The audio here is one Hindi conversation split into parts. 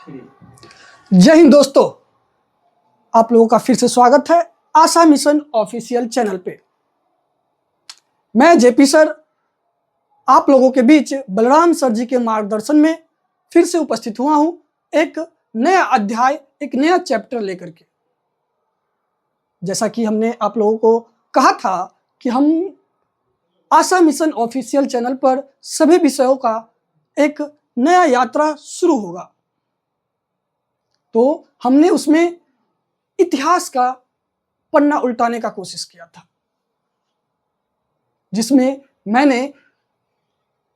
जय हिंद दोस्तों, आप लोगों का फिर से स्वागत है आशा मिशन ऑफिशियल चैनल पे। मैं जेपी सर आप लोगों के बीच बलराम सर जी के मार्गदर्शन में फिर से उपस्थित हुआ हूं, एक नया अध्याय, एक नया चैप्टर लेकर के। जैसा कि हमने आप लोगों को कहा था कि हम आशा मिशन ऑफिशियल चैनल पर सभी विषयों का एक नया यात्रा शुरू होगा, तो हमने उसमें इतिहास का पन्ना उल्टाने का कोशिश किया था, जिसमें मैंने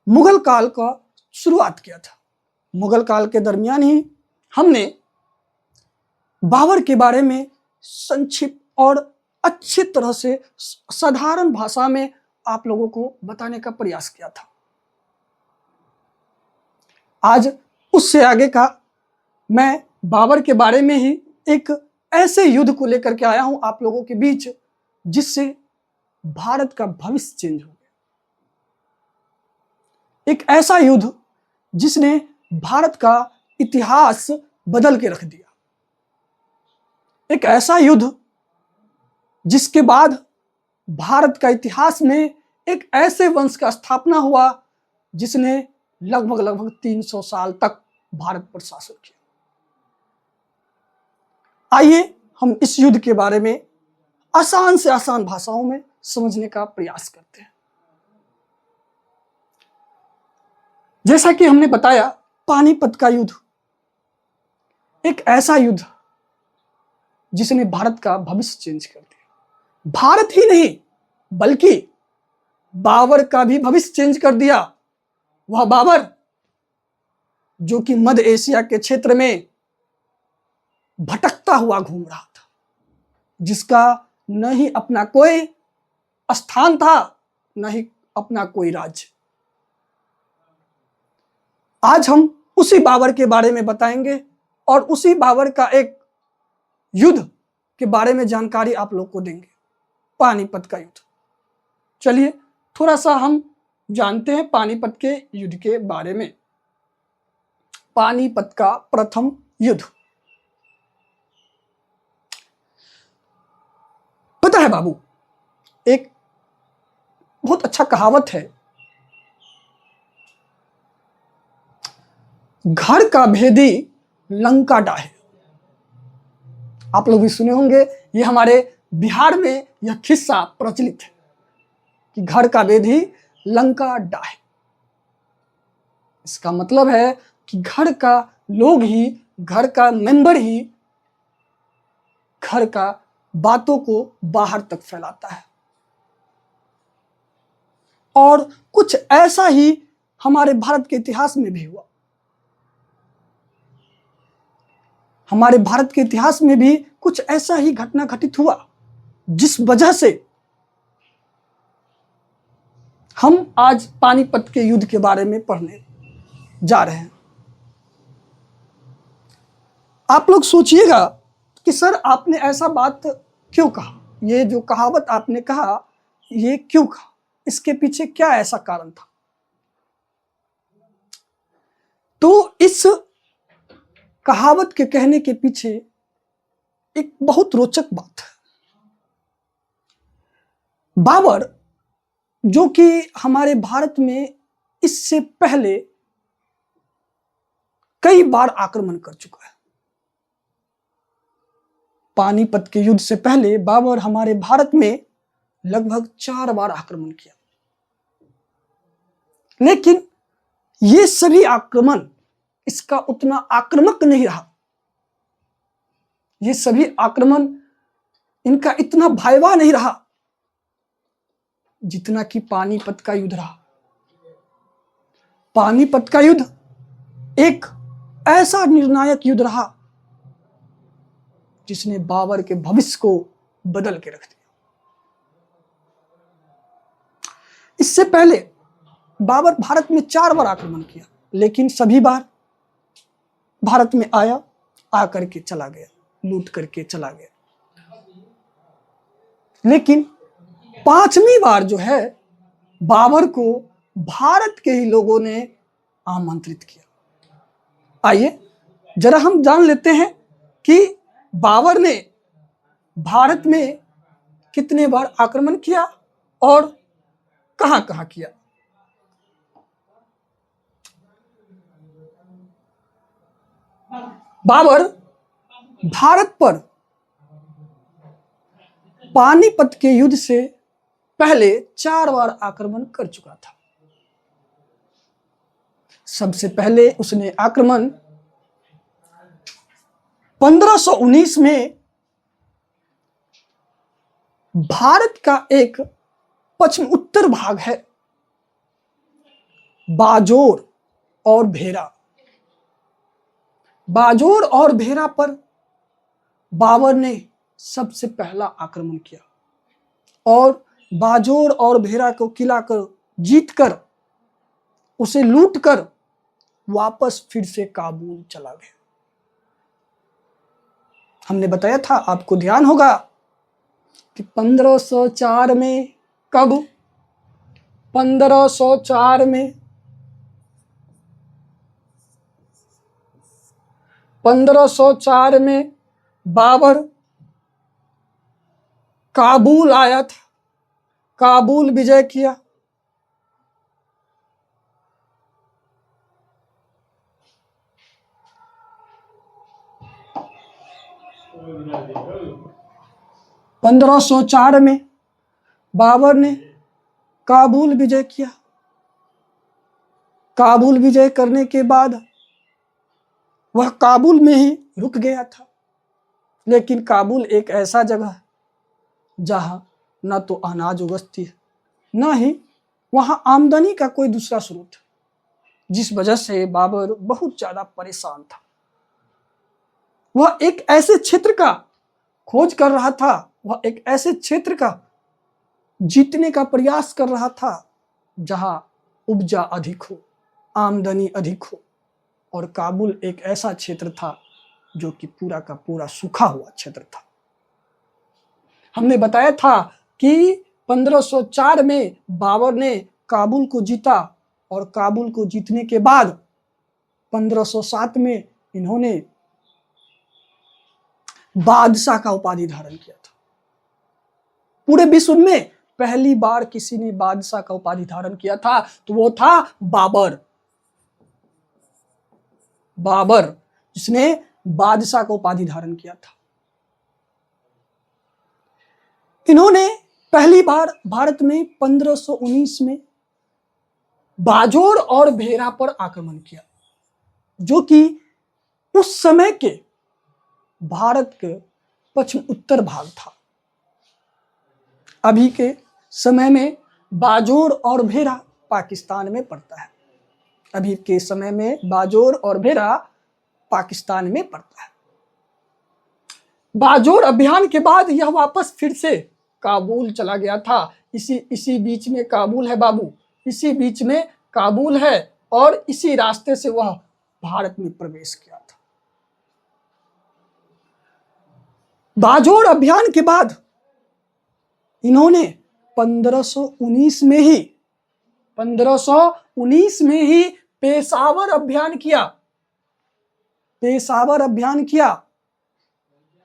मुगल काल का शुरुआत किया था। मुगल काल के दरमियान ही हमने बाबर के बारे में संक्षिप्त और अच्छी तरह से साधारण भाषा में आप लोगों को बताने का प्रयास किया था। आज उससे आगे का मैं बाबर के बारे में ही एक ऐसे युद्ध को लेकर के आया हूं आप लोगों के बीच, जिससे भारत का भविष्य चेंज हो गया। एक ऐसा युद्ध जिसने भारत का इतिहास बदल के रख दिया। एक ऐसा युद्ध जिसके बाद भारत का इतिहास में एक ऐसे वंश का स्थापना हुआ जिसने लगभग 300 साल तक भारत पर शासन किया। आइए हम इस युद्ध के बारे में आसान से आसान भाषाओं में समझने का प्रयास करते हैं। जैसा कि हमने बताया, पानीपत का युद्ध एक ऐसा युद्ध जिसने भारत का भविष्य चेंज कर दिया। भारत ही नहीं बल्कि बाबर का भी भविष्य चेंज कर दिया। वह बाबर जो कि मध्य एशिया के क्षेत्र में भटकता हुआ घूम रहा था, जिसका न ही अपना कोई स्थान था, न ही अपना कोई राज्य। आज हम उसी बाबर के बारे में बताएंगे और उसी बाबर का एक युद्ध के बारे में जानकारी आप लोग को देंगे, पानीपत का युद्ध। चलिए थोड़ा सा हम जानते हैं पानीपत के युद्ध के बारे में। पानीपत का प्रथम युद्ध। पता है बाबू, एक बहुत अच्छा कहावत है, घर का भेदी लंका डाहे। आप लोग भी सुने होंगे, ये हमारे बिहार में यह किस्सा प्रचलित है कि घर का भेदी लंका डाहे। इसका मतलब है कि घर का लोग ही, घर का मेंबर ही घर का बातों को बाहर तक फैलाता है। और कुछ ऐसा ही हमारे भारत के इतिहास में भी हुआ। हमारे भारत के इतिहास में भी कुछ ऐसा ही घटना घटित हुआ, जिस वजह से हम आज पानीपत के युद्ध के बारे में पढ़ने जा रहे हैं। आप लोग सोचिएगा कि सर आपने ऐसा बात क्यों कहा, ये जो कहावत आपने कहा ये क्यों कहा, इसके पीछे क्या ऐसा कारण था। तो इस कहावत के कहने के पीछे एक बहुत रोचक बात है। बाबर जो कि हमारे भारत में इससे पहले कई बार आक्रमण कर चुका है। पानीपत के युद्ध से पहले बाबर हमारे भारत में लगभग 4 बार आक्रमण किया, लेकिन ये सभी आक्रमण इसका उतना आक्रामक नहीं रहा। ये सभी आक्रमण इनका इतना भयावह नहीं रहा जितना कि पानीपत का युद्ध रहा। पानीपत का युद्ध एक ऐसा निर्णायक युद्ध रहा जिसने बाबर के भविष्य को बदल के रख दिया। इससे पहले बाबर भारत में 4 बार आक्रमण किया, लेकिन सभी बार भारत में आया, आकर के चला गया, लूट करके चला गया। लेकिन 5वीं बार जो है, बाबर को भारत के ही लोगों ने आमंत्रित किया। आइए जरा हम जान लेते हैं कि बाबर ने भारत में कितने बार आक्रमण किया और कहां कहां किया। बाबर भारत पर पानीपत के युद्ध से पहले 4 बार आक्रमण कर चुका था। सबसे पहले उसने आक्रमण 1519 में भारत का एक पश्चिम उत्तर भाग है बाजोर और भेरा। बाजोर और भेरा पर बाबर ने सबसे पहला आक्रमण किया और बाजोर और भेरा को किला कर जीतकर उसे लूटकर वापस फिर से काबुल चला गया। हमने बताया था, आपको ध्यान होगा कि 1504 में, कब 1504 में 1504 में बाबर काबुल आया था, काबुल विजय किया। पंद्रह सौ चार में बाबर ने काबुल विजय किया। काबुल विजय करने के बाद वह काबुल में ही रुक गया था, लेकिन काबुल एक ऐसा जगह है जहां न तो अनाज उगती है, न ही वहां आमदनी का कोई दूसरा स्रोत है, जिस वजह से बाबर बहुत ज्यादा परेशान था। वह एक ऐसे क्षेत्र का खोज कर रहा था, वह एक ऐसे क्षेत्र का जीतने का प्रयास कर रहा था जहां उपजा अधिक हो, आमदनी अधिक हो, और काबुल एक ऐसा क्षेत्र था जो कि पूरा का पूरा सूखा हुआ क्षेत्र था। हमने बताया था कि 1504 में बाबर ने काबुल को जीता और काबुल को जीतने के बाद 1507 में इन्होंने बादशाह का उपाधि धारण किया था। पूरे विश्व में पहली बार किसी ने बादशाह का उपाधि धारण किया था तो वो था बाबर। बाबर जिसने बादशाह का उपाधि धारण किया था। इन्होंने पहली बार भारत में 1519 में बाजोर और भेरा पर आक्रमण किया, जो कि उस समय के भारत के पश्चिम उत्तर भाग था। अभी के समय में बाजोर और भेरा पाकिस्तान में पड़ता है। अभी के समय में बाजोर और भेरा पाकिस्तान में पड़ता है। बाजोर अभियान के बाद यह वापस फिर से काबुल चला गया था। इसी बीच में काबुल है बाबू, इसी बीच में काबुल है और इसी रास्ते से वह भारत में प्रवेश किया था। बाजोर अभियान के बाद इन्होंने 1519 में ही पेशावर अभियान किया। पेशावर अभियान किया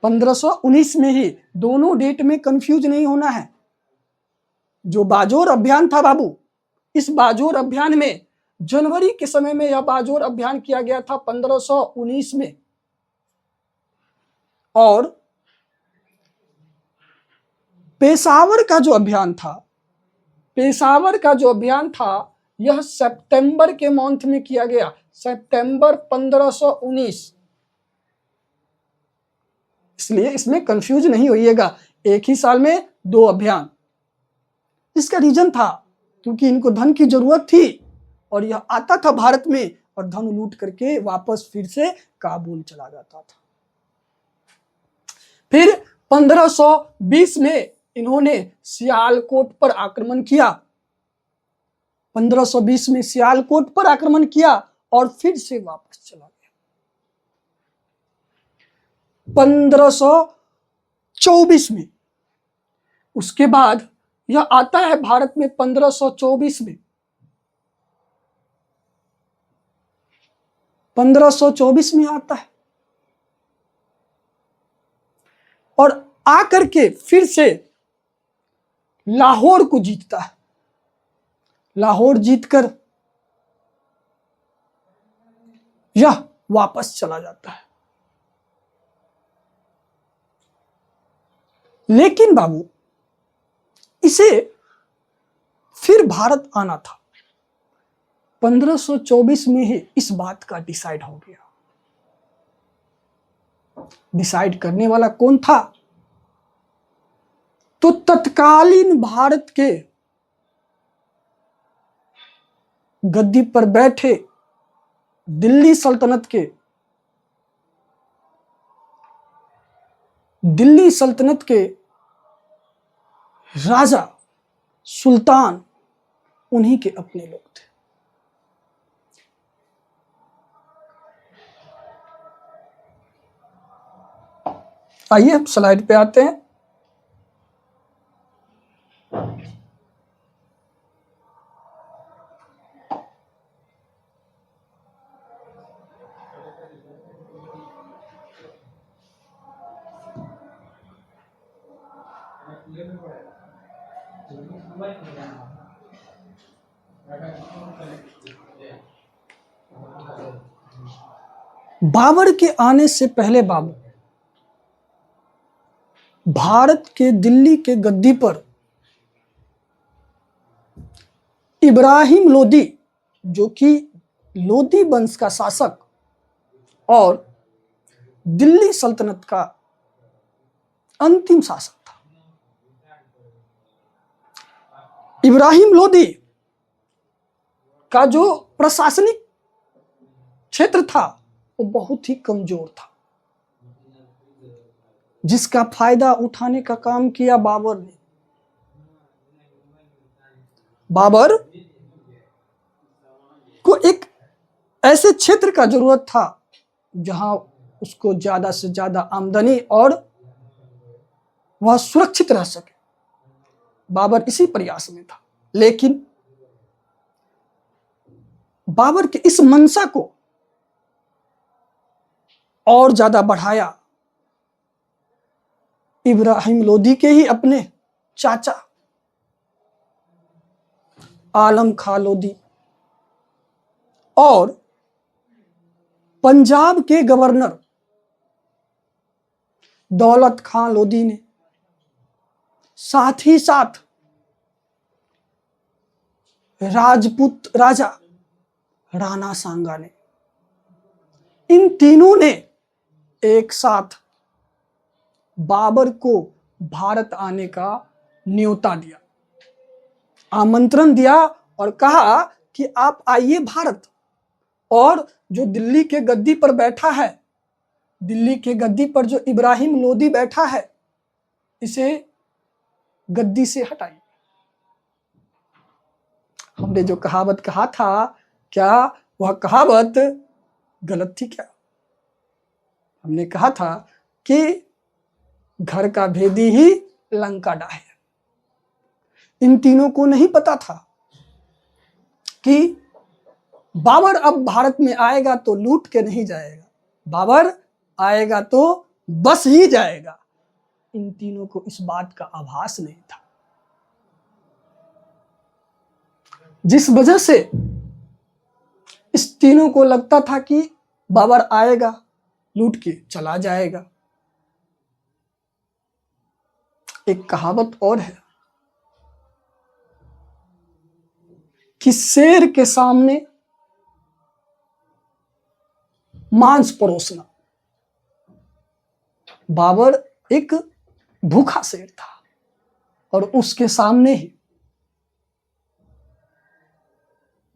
1519 में ही। दोनों डेट में कंफ्यूज नहीं होना है। जो बाजोर अभियान था बाबू, इस बाजोर अभियान में जनवरी के समय में यह बाजोर अभियान किया गया था 1519 में, और पेशावर का जो अभियान था यह सितंबर के मंथ में किया गया, सितंबर 1519। इसलिए इसमें कंफ्यूज नहीं होइएगा, एक ही साल में 2 अभियान। इसका रीजन था क्योंकि इनको धन की जरूरत थी और यह आता था भारत में और धन लूट करके वापस फिर से काबुल चला जाता था। फिर 1520 में इन्होंने सियालकोट पर आक्रमण किया। 1520 में सियालकोट पर आक्रमण किया और फिर से वापस चला गया। 1524 में, उसके बाद यह आता है भारत में 1524 में। 1524 में आता है और आकर के फिर से लाहौर को जीतता है। लाहौर जीतकर यह वापस चला जाता है। लेकिन बाबू, इसे फिर भारत आना था। 1524 में ही इस बात का डिसाइड हो गया। डिसाइड करने वाला कौन था? तो तत्कालीन भारत के गद्दी पर बैठे दिल्ली सल्तनत के राजा सुल्तान उन्हीं के अपने लोग थे। आइए हम स्लाइड पे आते हैं। बाबर के आने से पहले बाबू, भारत के दिल्ली के गद्दी पर इब्राहिम लोदी, जो कि लोदी वंश का शासक और दिल्ली सल्तनत का अंतिम शासक था, इब्राहिम लोदी का जो प्रशासनिक क्षेत्र था वो बहुत ही कमजोर था, जिसका फायदा उठाने का काम किया बाबर ने। बाबर को एक ऐसे क्षेत्र का जरूरत था जहां उसको ज्यादा से ज्यादा आमदनी और वह सुरक्षित रह सके। बाबर इसी प्रयास में था, लेकिन बाबर के इस मंशा को और ज्यादा बढ़ाया इब्राहिम लोदी के ही अपने चाचा आलम खां लोदी और पंजाब के गवर्नर दौलत खां लोदी ने, साथ ही साथ राजपूत राजा राणा सांगा ने, इन तीनों ने एक साथ बाबर को भारत आने का न्योता दिया, आमंत्रण दिया और कहा कि आप आइए भारत, और जो दिल्ली के गद्दी पर बैठा है, दिल्ली के गद्दी पर जो इब्राहिम लोदी बैठा है, इसे गद्दी से हटाइए। हमने जो कहावत कहा था, क्या वह कहावत गलत थी क्या? हमने कहा था कि घर का भेदी ही लंका डाहे। इन तीनों को नहीं पता था कि बाबर अब भारत में आएगा तो लूट के नहीं जाएगा, बाबर आएगा तो बस ही जाएगा। इन तीनों को इस बात का आभास नहीं था, जिस वजह से इस तीनों को लगता था कि बाबर आएगा, लूट के चला जाएगा। एक कहावत और है कि शेर के सामने मांस परोसना। बाबर एक भूखा शेर था और उसके सामने ही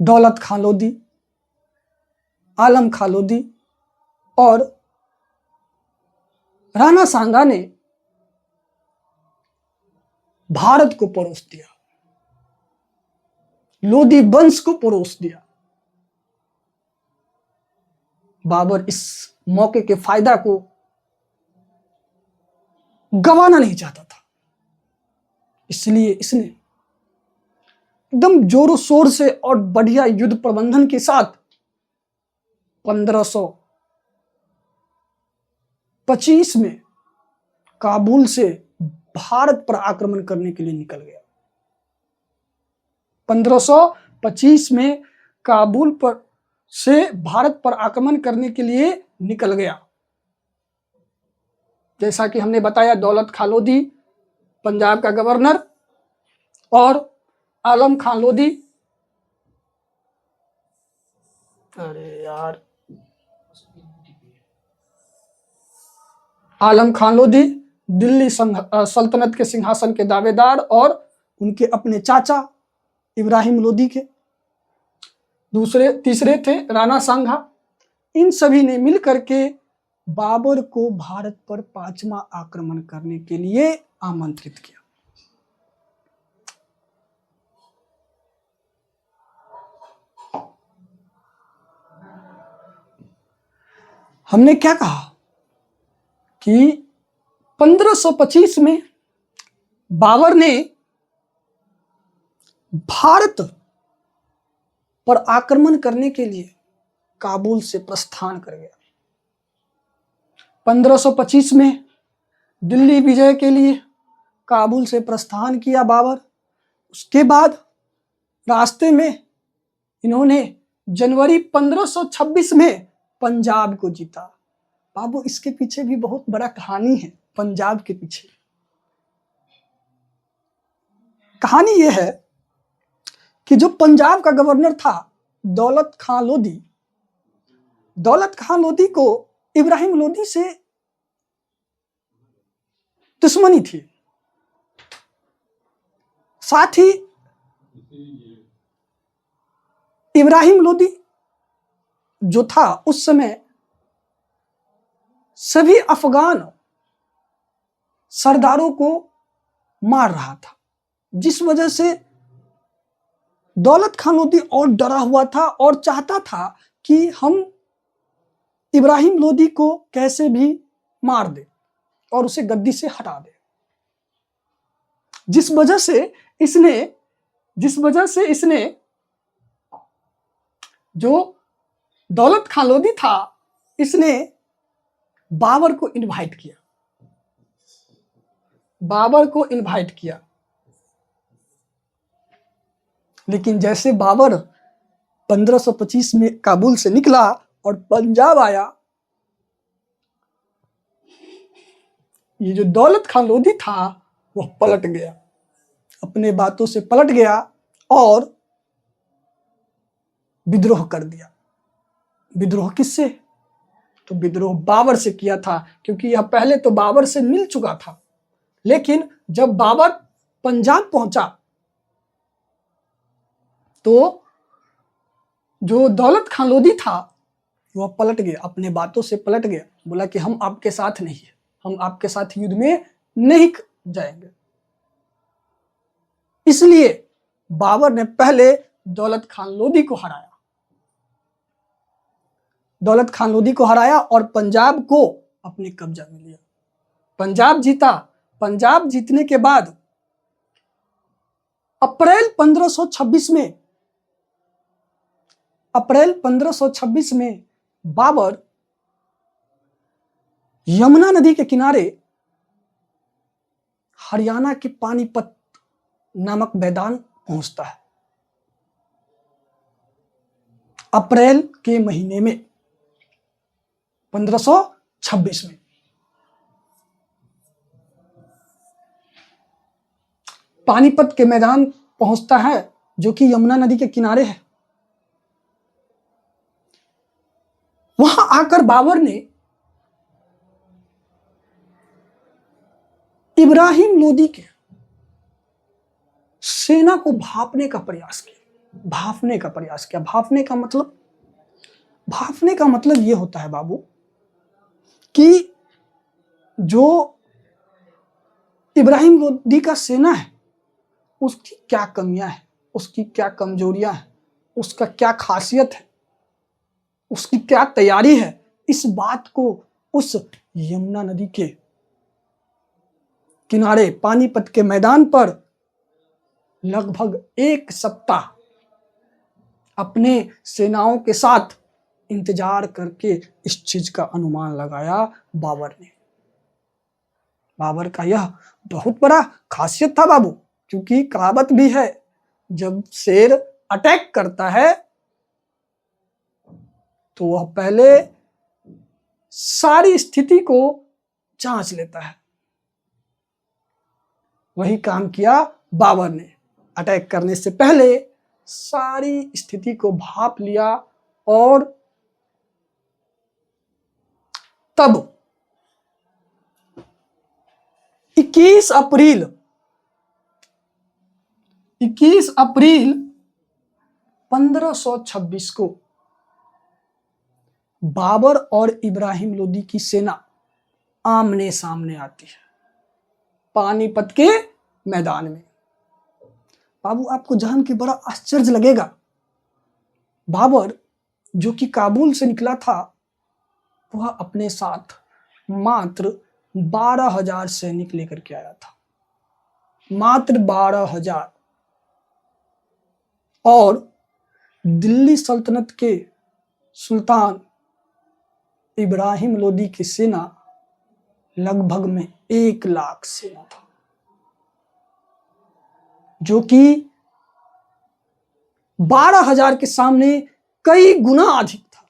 दौलत खां लोदी, आलम खां लोदी और राणा सांगा ने भारत को परोस दिया, लोदी वंश को परोस दिया। बाबर इस मौके के फायदा को गंवाना नहीं चाहता था, इसलिए इसने एकदम जोरों शोर से और बढ़िया युद्ध प्रबंधन के साथ 1525 में काबुल से भारत पर आक्रमण करने के लिए निकल गया। 1525 में काबुल पर से भारत पर आक्रमण करने के लिए निकल गया। जैसा कि हमने बताया, दौलत खां लोधी पंजाब का गवर्नर और आलम खां लोधी, आलम खां लोधी दिल्ली सल्तनत के सिंहासन के दावेदार और उनके अपने चाचा इब्राहिम लोधी के तीसरे थे राणा सांगा। इन सभी ने मिलकर के बाबर को भारत पर 5वां आक्रमण करने के लिए आमंत्रित किया। हमने क्या कहा कि 1525 में बाबर ने भारत पर आक्रमण करने के लिए काबुल से प्रस्थान कर गया। 1525 में दिल्ली विजय के लिए काबुल से प्रस्थान किया बाबर। उसके बाद रास्ते में इन्होंने जनवरी 1526 में पंजाब को जीता। बाबू, इसके पीछे भी बहुत बड़ा कहानी है। पंजाब के पीछे कहानी यह है कि जो पंजाब का गवर्नर था दौलत खां लोधी को इब्राहिम लोधी से दुश्मनी थी। साथ ही इब्राहिम लोधी जो था उस समय सभी अफगान सरदारों को मार रहा था, जिस वजह से दौलत खां लोधी और डरा हुआ था और चाहता था कि हम इब्राहिम लोधी को कैसे भी मार दे और उसे गद्दी से हटा दे। जिस वजह से इसने जो दौलत खां लोधी था, इसने बाबर को इनवाइट किया। लेकिन जैसे बाबर 1525 में काबुल से निकला और पंजाब आया, ये जो दौलत खां लोधी था वह पलट गया, अपने बातों से पलट गया और विद्रोह कर दिया। विद्रोह किससे? तो विद्रोह बाबर से किया था, क्योंकि यह पहले तो बाबर से मिल चुका था। लेकिन जब बाबर पंजाब पहुंचा तो जो दौलत खां लोधी था वह पलट गया, अपने बातों से पलट गया। बोला कि हम आपके साथ नहीं है, हम आपके साथ युद्ध में नहीं जाएंगे। इसलिए बाबर ने पहले दौलत खां लोधी को हराया और पंजाब को अपने कब्जा में लिया। पंजाब जीता। पंजाब जीतने के बाद अप्रैल 1526 में बाबर यमुना नदी के किनारे हरियाणा के पानीपत नामक मैदान पहुंचता है। अप्रैल के महीने में 1526 में पानीपत के मैदान पहुंचता है, जो कि यमुना नदी के किनारे है। वहां आकर बाबर ने इब्राहिम लोधी के सेना को भांपने का प्रयास किया। भांपने का मतलब यह होता है बाबू कि जो इब्राहिम लोधी का सेना है उसकी क्या कमियां हैं, उसकी क्या कमजोरियां हैं, उसका क्या खासियत है, उसकी क्या तैयारी है, इस बात को उस यमुना नदी के किनारे पानीपत के मैदान पर लगभग 1 सप्ताह अपने सेनाओं के साथ इंतजार करके इस चीज का अनुमान लगाया बाबर ने। बाबर का यह बहुत बड़ा खासियत था बाबू, क्योंकि कहावत भी है, जब शेर अटैक करता है तो वह पहले सारी स्थिति को जांच लेता है। वही काम किया बाबर ने। अटैक करने से पहले सारी स्थिति को भांप लिया और तब 21 अप्रैल 1526 को बाबर और इब्राहिम लोदी की सेना आमने सामने आती है पानीपत के मैदान में। बाबू आपको जान के बड़ा आश्चर्य लगेगा, बाबर जो कि काबुल से निकला था वह अपने साथ मात्र 12,000 सैनिक लेकर के आया था, मात्र 12,000। और दिल्ली सल्तनत के सुल्तान इब्राहिम लोदी की सेना लगभग में 1 लाख सेना था, जो कि 12,000 के सामने कई गुना अधिक था।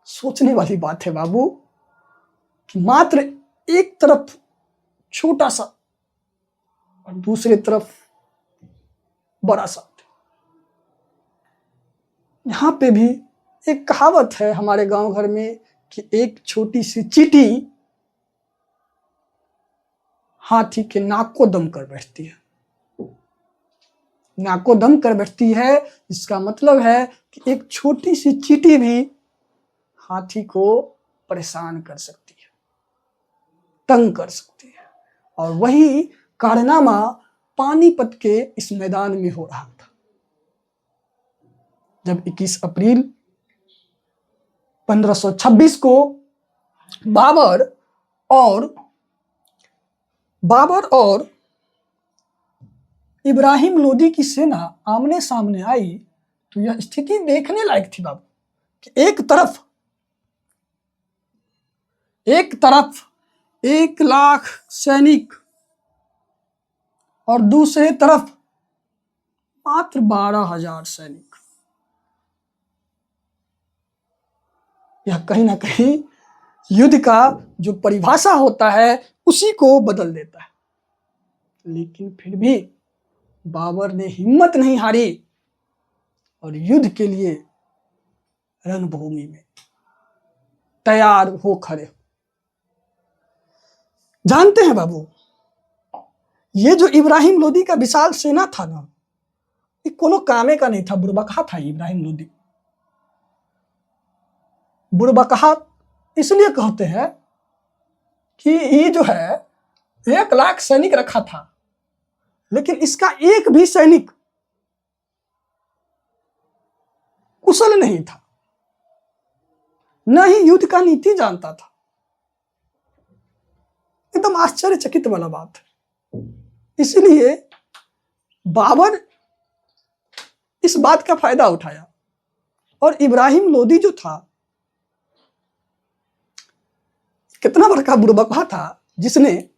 सोचने वाली बात है बाबू कि मात्र एक तरफ छोटा सा और दूसरी तरफ बड़ा सा। यहां पे भी एक कहावत है हमारे गांव घर में कि एक छोटी सी चींटी हाथी के नाक को दम कर बैठती है। नाक को दम कर बैठती है, इसका मतलब है कि एक छोटी सी चींटी भी हाथी को परेशान कर सकती है, तंग कर सकती है। और वही कारनामा पानीपत के इस मैदान में हो रहा था। जब 21 अप्रैल 1526 को बाबर और इब्राहिम लोदी की सेना आमने सामने आई तो यह स्थिति देखने लायक थी बाबू कि एक तरफ 1 लाख सैनिक और दूसरे तरफ मात्र 12,000 सैनिक। यह कहीं ना कहीं युद्ध का जो परिभाषा होता है उसी को बदल देता है। लेकिन फिर भी बाबर ने हिम्मत नहीं हारी और युद्ध के लिए रणभूमि में तैयार हो खड़े। जानते हैं बाबू, ये जो इब्राहिम लोदी का विशाल सेना था ना, ये कोनो कामे का नहीं था, बुड़बकहा था इब्राहिम लोदी। बुड़बकहा इसलिए कहते हैं कि ये जो है 1 लाख सैनिक रखा था, लेकिन इसका एक भी सैनिक कुशल नहीं था, न ही युद्ध का नीति जानता था। एकदम आश्चर्यचकित वाला बात है। इसलिए बाबर इस बात का फायदा उठाया और इब्राहिम लोदी जो था कितना बड़ा बुड़बकहा था, जिसने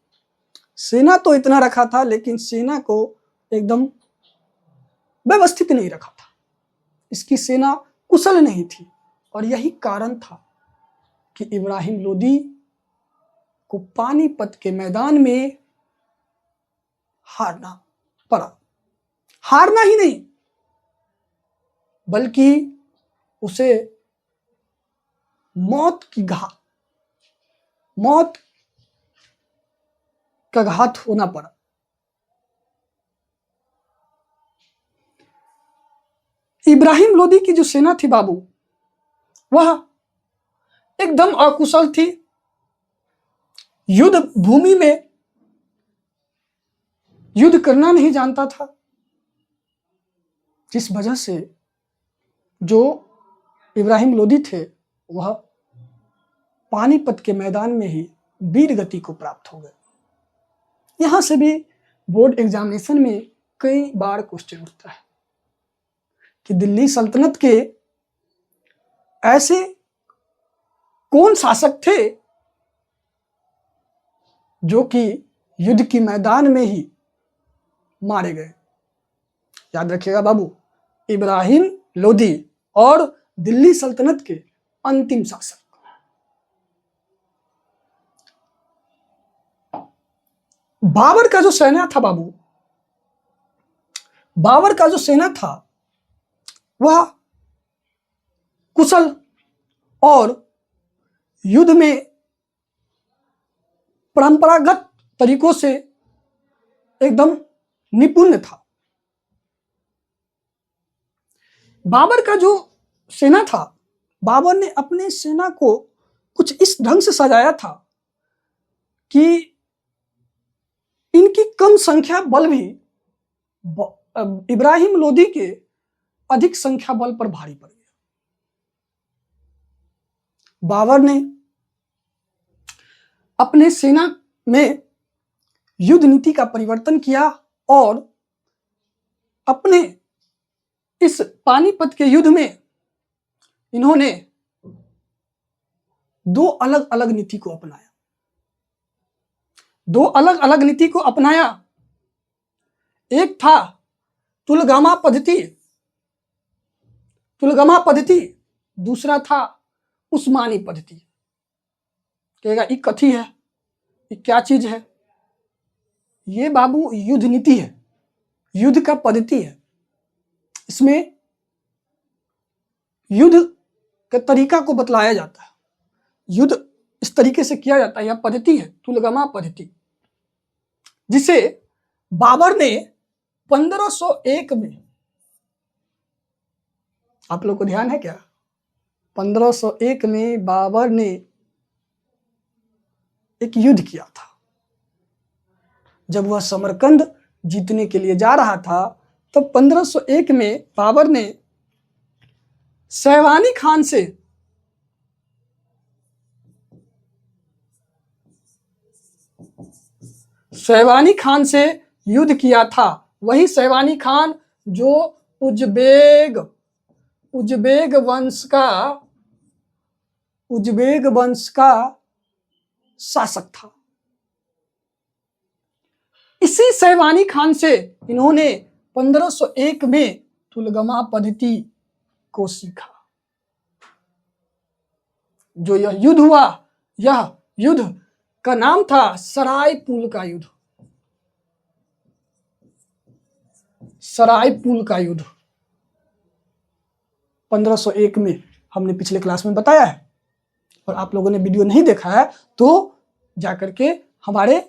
सेना तो इतना रखा था लेकिन सेना को एकदम व्यवस्थित नहीं रखा था। इसकी सेना कुशल नहीं थी और यही कारण था कि इब्राहिम लोदी को पानीपत के मैदान में हारना पड़ा। हारना ही नहीं बल्कि उसे मौत का घात होना पड़ा। इब्राहिम लोदी की जो सेना थी बाबू, वह एकदम अकुशल थी। युद्ध भूमि में युद्ध करना नहीं जानता था, जिस वजह से जो इब्राहिम लोदी थे वह पानीपत के मैदान में ही वीर गति को प्राप्त हो गए। यहां से भी बोर्ड एग्जामिनेशन में कई बार क्वेश्चन उठता है कि दिल्ली सल्तनत के ऐसे कौन शासक थे जो कि युद्ध की मैदान में ही मारे गए। याद रखिएगा बाबू, इब्राहिम लोदी और दिल्ली सल्तनत के अंतिम शासक। बाबर का जो सेना था बाबू, बाबर का जो सेना था वह कुशल और युद्ध में परंपरागत तरीकों से एकदम निपुण था। बाबर का जो सेना था, बाबर ने अपने सेना को कुछ इस ढंग से सजाया था कि इनकी कम संख्या बल भी इब्राहिम लोदी के अधिक संख्या बल पर भारी पड़ गया। बाबर ने अपने सेना में युद्ध नीति का परिवर्तन किया और अपने इस पानीपत के युद्ध में इन्होंने दो अलग अलग नीति को अपनाया। दो अलग अलग नीति को अपनाया। एक था तुलगामा पद्धति, दूसरा था उस्मानी पद्धति। कहेगा ये कथी है, ये क्या चीज है? ये बाबू युद्ध नीति है, युद्ध का पद्धति है। इसमें युद्ध के तरीका को बतलाया जाता है, युद्ध इस तरीके से किया जाता है। यह पद्धति है तुलगामा पद्धति, जिसे बाबर ने 1501 में, आप लोग को ध्यान है क्या, 1501 में बाबर ने एक युद्ध किया था। जब वह समरकंद जीतने के लिए जा रहा था तब 1501 में बाबर ने सैवानी खान से युद्ध किया था। वही सैवानी खान जो उज्बेक वंश का शासक था। इसी सैवानी खान से इन्होंने 1501 में तुलगामा पद्धति को सीखा। जो यह युद्ध हुआ, यह युद्ध का नाम था सरायपुल का युद्ध। सरायपुल का युद्ध 1501 में हमने पिछले क्लास में बताया है, और आप लोगों ने वीडियो नहीं देखा है तो जाकर के हमारे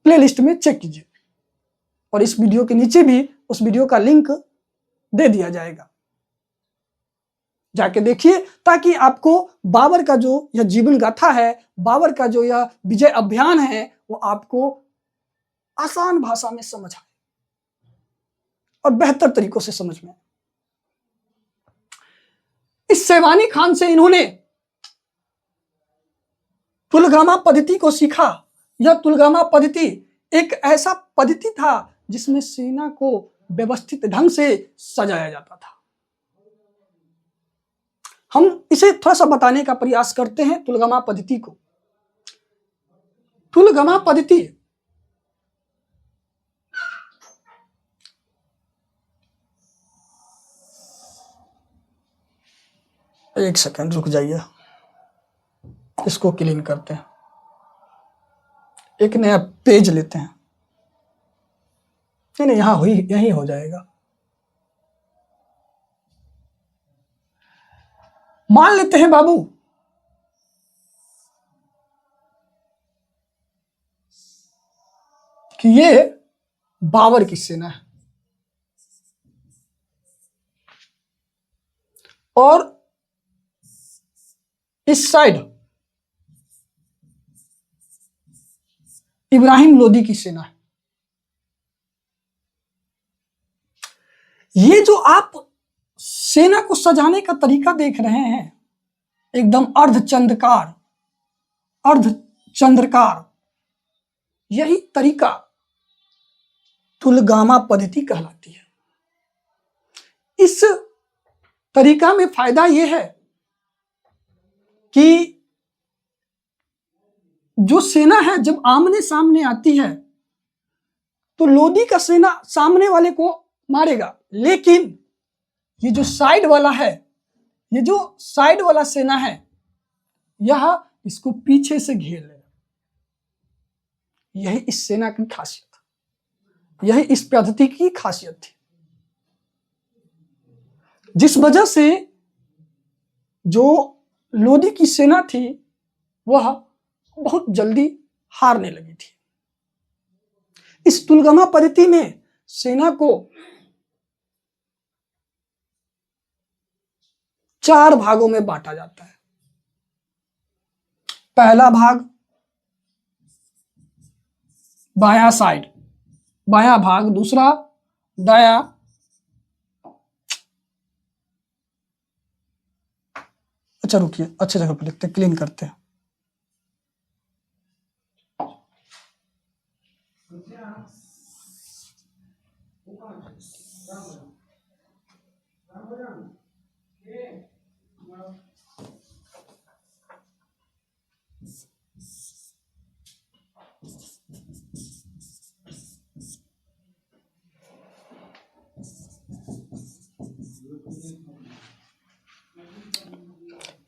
प्लेलिस्ट में चेक कीजिए, और इस वीडियो के नीचे भी उस वीडियो का लिंक दे दिया जाएगा, जाके देखिए, ताकि आपको बाबर का जो यह जीवन गाथा है, बाबर का जो यह विजय अभियान है, वो आपको आसान भाषा में समझ आए और बेहतर तरीकों से समझ में आए। इस सैवानी खान से इन्होंने तुलगामा पद्धति को सीखा। यह तुलगामा पद्धति एक ऐसा पद्धति था जिसमें सेना को व्यवस्थित ढंग से सजाया जाता था। हम इसे थोड़ा सा बताने का प्रयास करते हैं। तुलगामा पद्धति को, तुलगामा पद्धति एक सेकंड रुक जाइए, इसको क्लीन करते हैं, एक नया पेज लेते हैं। नहीं, यही हो जाएगा। मान लेते हैं बाबू कि ये बाबर की सेना है और इस साइड इब्राहिम लोदी की सेना है। ये जो आप सेना को सजाने का तरीका देख रहे हैं, एकदम अर्धचंद्रकार, यही तरीका तुलगामा पद्धति कहलाती है। इस तरीका में फायदा यह है कि जो सेना है जब आमने सामने आती है तो लोदी का सेना सामने वाले को मारेगा, लेकिन ये जो साइड वाला है, ये जो साइड वाला सेना है, यह इसको पीछे से घेर लेगा। यही इस सेना की खासियत, यही इस पद्धति की खासियत थी, जिस वजह से जो लोदी की सेना थी वह बहुत जल्दी हारने लगी थी। इस तुलगमा पद्धति में सेना को 4 भागों में बांटा जाता है। पहला भाग बायां साइड, बायां भाग। दूसरा दायां, अच्छा रुकिए, अच्छे जगह पर लिखते हैं, क्लीन करते हैं।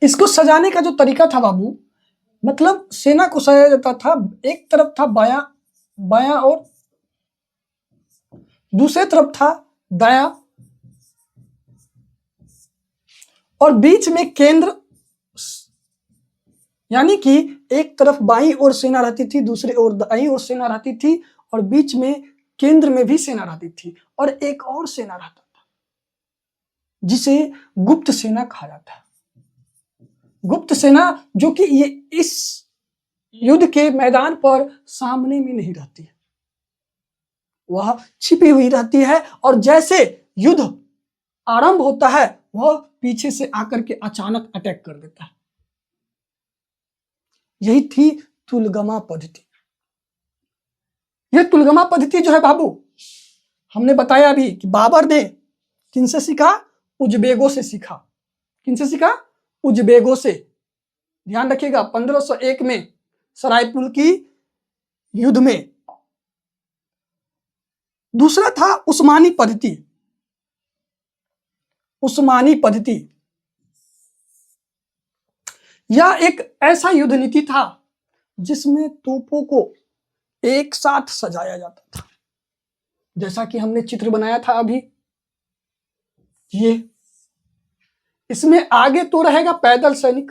इसको सजाने का जो तरीका था बाबू, मतलब सेना को सजाया जाता था, एक तरफ था बायां बायां और दूसरे तरफ था दायां, और बीच में केंद्र, यानी कि एक तरफ बाईं ओर सेना रहती थी, दूसरी ओर दाईं ओर सेना रहती थी, और बीच में केंद्र में भी सेना रहती थी, और एक और सेना रहता था जिसे गुप्त सेना कहा जाता है। गुप्त सेना जो कि ये इस युद्ध के मैदान पर सामने में नहीं रहती है, वह छिपी हुई रहती है, और जैसे युद्ध आरंभ होता है वह पीछे से आकर के अचानक अटैक कर देता है। यही थी तुलगमा पद्धति। यह तुलगमा पद्धति जो है बाबू, हमने बताया अभी कि बाबर ने किनसे सीखा? उजबेगों से सीखा। किनसे सीखा? उजबेगों से। ध्यान रखिएगा, 1501 में सरायपुल की युद्ध में। दूसरा था उस्मानी पद्धति। उस्मानी पद्धति यह एक ऐसा युद्ध नीति था जिसमें तोपों को एक साथ सजाया जाता था, जैसा कि हमने चित्र बनाया था अभी। ये इसमें आगे तो रहेगा पैदल सैनिक,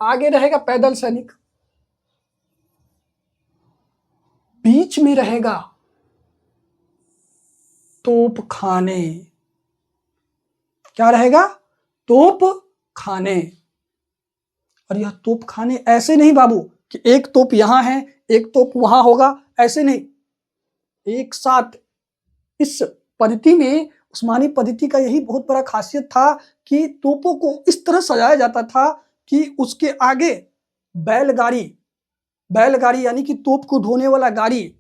आगे रहेगा पैदल सैनिक, बीच में रहेगा तोप खाने। क्या रहेगा? तोप खाने। और यह तोप खाने ऐसे नहीं बाबू कि एक तोप यहां है एक तोप वहां होगा, ऐसे नहीं, एक साथ। इस पद्धति में, उस्मानी पद्धति का यही बहुत बड़ा खासियत था कि तोपों को इस तरह सजाया जाता था कि उसके आगे बैलगाड़ी, बैलगाड़ी यानी कि तोप को ढोने वाला गाड़ी,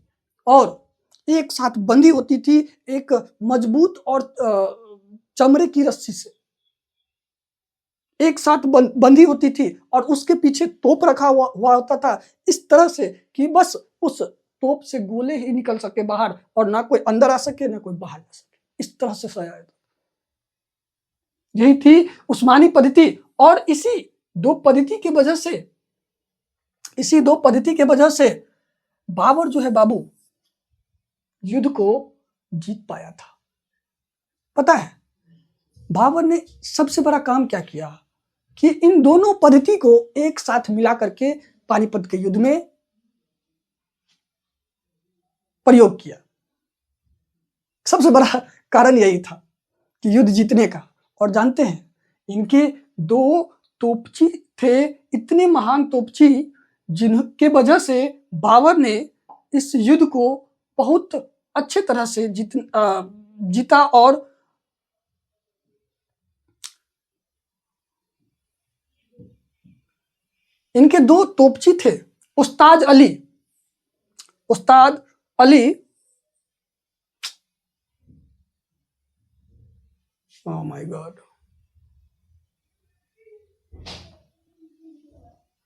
और एक साथ बंधी होती थी एक मजबूत और चमड़े की रस्सी से एक साथ बंधी होती थी, और उसके पीछे तोप रखा हुआ होता था, इस तरह से कि बस उस तोप से गोले ही निकल सके बाहर, और ना कोई अंदर आ सके ना कोई बाहर जा सके। इस तरह से सजाया था। यही थी उस्मानी पद्धति। और इसी दो पद्धति की वजह से, इसी दो पद्धति के वजह से बाबर जो है बाबू युद्ध को जीत पाया था। पता है बाबर ने सबसे बड़ा काम क्या किया कि इन दोनों पद्धति को एक साथ मिला करके पानीपत के युद्ध में प्रयोग किया। सबसे बड़ा कारण यही था कि युद्ध जीतने का। और जानते हैं इनके दो तोपची थे, इतने महान तोपची, जिनके वजह से बाबर ने इस युद्ध को बहुत अच्छे तरह से जीता। और इनके दो तोपची थे, उस्ताद अली, उस्ताद अली, ओह माय गॉड,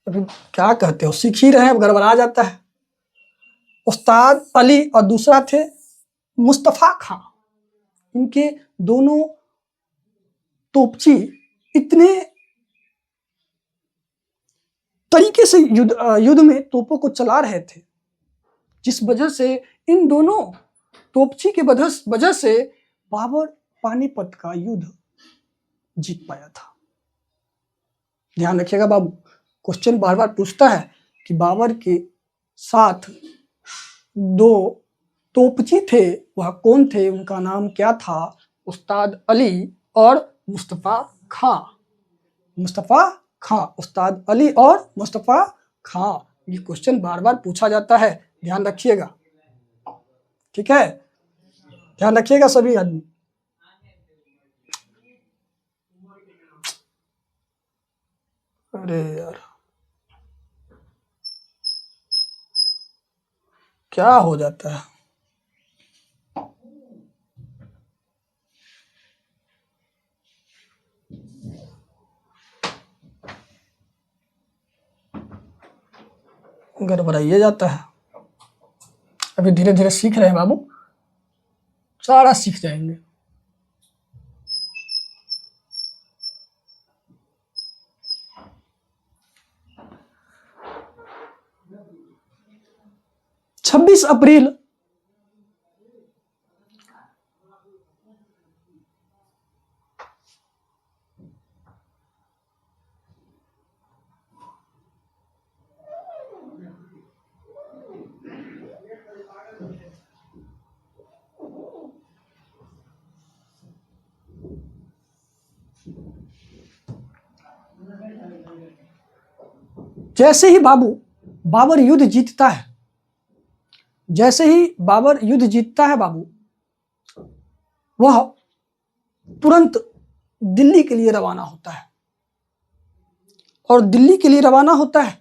अभी क्या कहते हो, सीख ही रहे हैं, गड़बड़ा जाता है। उस्ताद अली और दूसरा थे मुस्तफ़ा खां। इनके दोनों तोपची इतने तरीके से युद्ध में तोपों को चला रहे थे, जिस वजह से इन दोनों तोपची के वजह से बाबर पानीपत का युद्ध जीत पाया था। ध्यान रखिएगा बाबू, क्वेश्चन बार बार पूछता है कि बाबर के साथ दो तोपची थे, वह कौन थे, उनका नाम क्या था? उस्ताद अली और मुस्तफ़ा खां। मुस्तफ़ा खां, उस्ताद अली और मुस्तफ़ा खां। ये क्वेश्चन बार बार पूछा जाता है, ध्यान रखिएगा, ठीक है? ध्यान रखिएगा सभी आदमी। अरे यार, क्या हो जाता है? गड़बड़ाइए जाता है। अभी धीरे धीरे सीख रहे हैं बाबू, सारा सीख जाएंगे। छब्बीस अप्रैल जैसे ही बाबर युद्ध जीतता है, जैसे ही बाबर युद्ध जीतता है बाबू, वह तुरंत दिल्ली के लिए रवाना होता है। और दिल्ली के लिए रवाना होता है,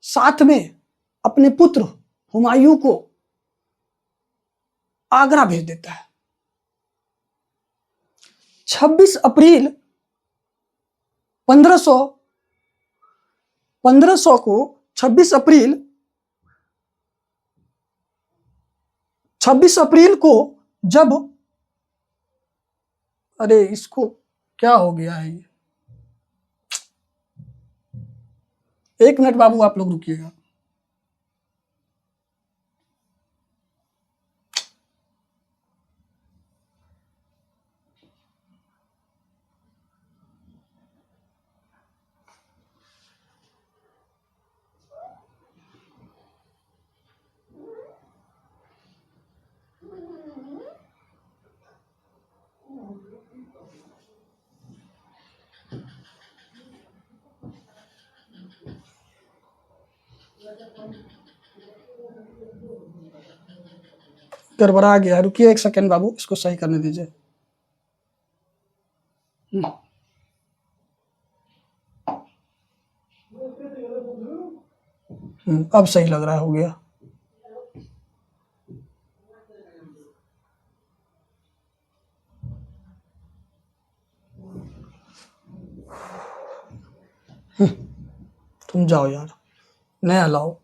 साथ में अपने पुत्र हुमायूं को आगरा भेज देता है। 26 अप्रैल 1500 को 26 अप्रैल को जब, अरे इसको क्या हो गया है ये, एक मिनट बाबू आप लोग रुकिएगा। गड़बड़ा गया, रुकिए एक सेकेंड बाबू, इसको सही करने दीजिए। अब सही लग रहा है, हो गया। तुम जाओ यार, नया लाओ।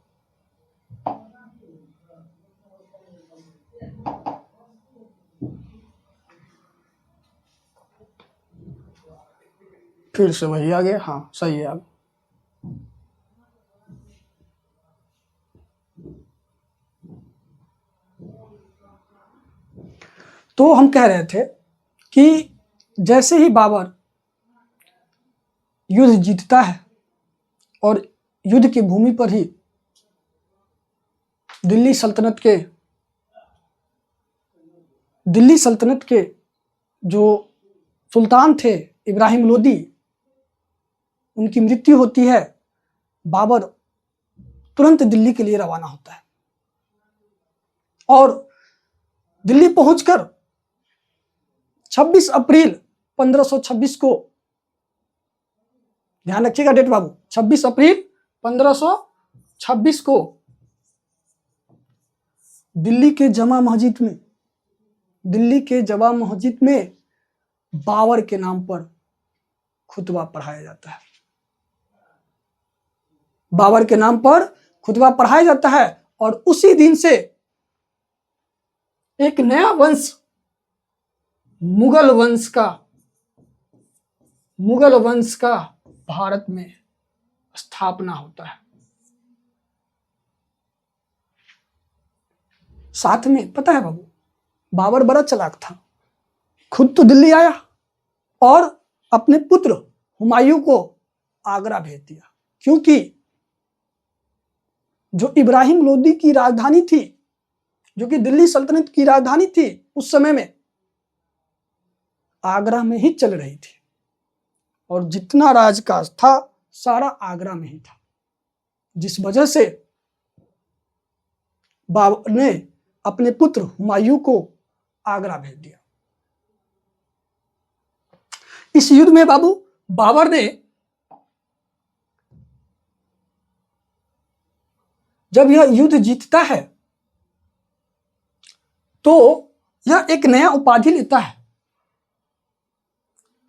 फिर से वही आ गया, हाँ सही है। अब तो हम कह रहे थे कि जैसे ही बाबर युद्ध जीतता है और युद्ध की भूमि पर ही दिल्ली सल्तनत के जो सुल्तान थे इब्राहिम लोदी, उनकी मृत्यु होती है। बाबर तुरंत दिल्ली के लिए रवाना होता है और दिल्ली पहुंचकर 26 अप्रैल 1526 को, ध्यान रखिएगा डेट बाबू, 26 अप्रैल 1526 को दिल्ली के जमा मस्जिद में बाबर के नाम पर खुतबा पढ़ाया जाता है। बाबर के नाम पर खुतबा पढ़ाया जाता है और उसी दिन से एक नया वंश मुगल वंश का भारत में स्थापना होता है। साथ में पता है बाबू, बाबर बड़ा चालाक था, खुद तो दिल्ली आया और अपने पुत्र हुमायूं को आगरा भेज दिया, क्योंकि जो इब्राहिम लोदी की राजधानी थी, जो कि दिल्ली सल्तनत की राजधानी थी उस समय में, आगरा में ही चल रही थी और जितना राजकाज था सारा आगरा में ही था, जिस वजह से बाबर ने अपने पुत्र हुमायूं को आगरा भेज दिया। इस युद्ध में बाबू बाबर ने जब यह युद्ध जीतता है तो यह एक नया उपाधि लेता है,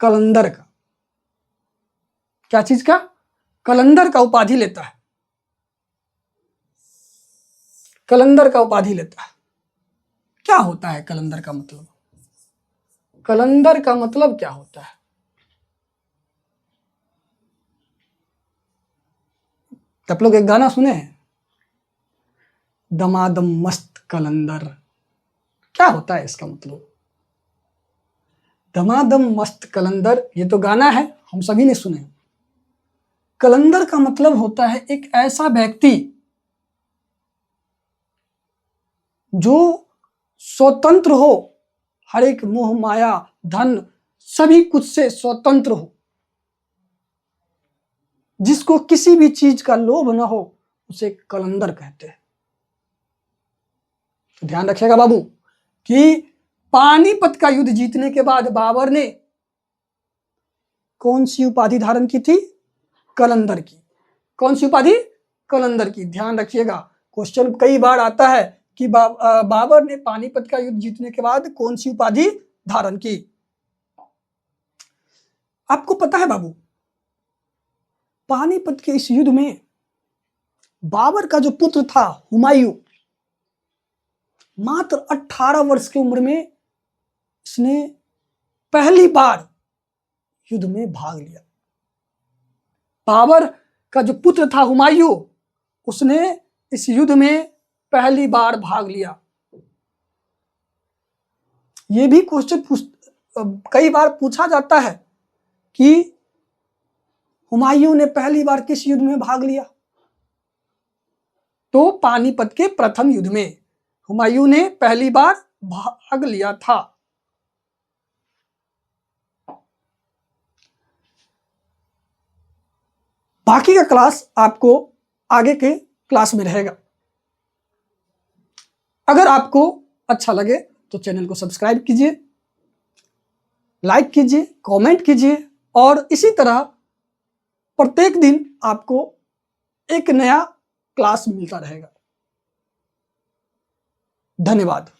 कलंदर का। क्या चीज का? कलंदर का उपाधि लेता है। कलंदर का उपाधि लेता है। क्या होता है कलंदर का मतलब? कलंदर का मतलब क्या होता है? आप लोग एक गाना सुने हैं, दमादम मस्त कलंदर। क्या होता है इसका मतलब? दमादम मस्त कलंदर, ये तो गाना है, हम सभी ने सुने। कलंदर का मतलब होता है एक ऐसा व्यक्ति जो स्वतंत्र हो, हर एक मोह माया धन सभी कुछ से स्वतंत्र हो, जिसको किसी भी चीज का लोभ न हो, उसे कलंदर कहते हैं। तो ध्यान रखिएगा बाबू कि पानीपत का युद्ध जीतने के बाद बाबर ने कौन सी उपाधि धारण की थी? कलंदर की। कौन सी उपाधि? कलंदर की। ध्यान रखिएगा, क्वेश्चन कई बार आता है कि बाबर ने पानीपत का युद्ध जीतने के बाद कौन सी उपाधि धारण की। आपको पता है बाबू, पानीपत के इस युद्ध में बाबर का जो पुत्र था हुमायूं, मात्र 18 वर्ष की उम्र में इसने पहली बार युद्ध में भाग लिया। बाबर का जो पुत्र था हुमायूं, उसने इस युद्ध में पहली बार भाग लिया। यह भी क्वेश्चन कई बार पूछा जाता है कि हुमायूं ने पहली बार किस युद्ध में भाग लिया? तो पानीपत के प्रथम युद्ध में हुमायूं ने पहली बार भाग लिया था। बाकी का क्लास आपको आगे के क्लास में रहेगा। अगर आपको अच्छा लगे तो चैनल को सब्सक्राइब कीजिए, लाइक कीजिए, कमेंट कीजिए और इसी तरह प्रत्येक दिन आपको एक नया क्लास मिलता रहेगा। धन्यवाद।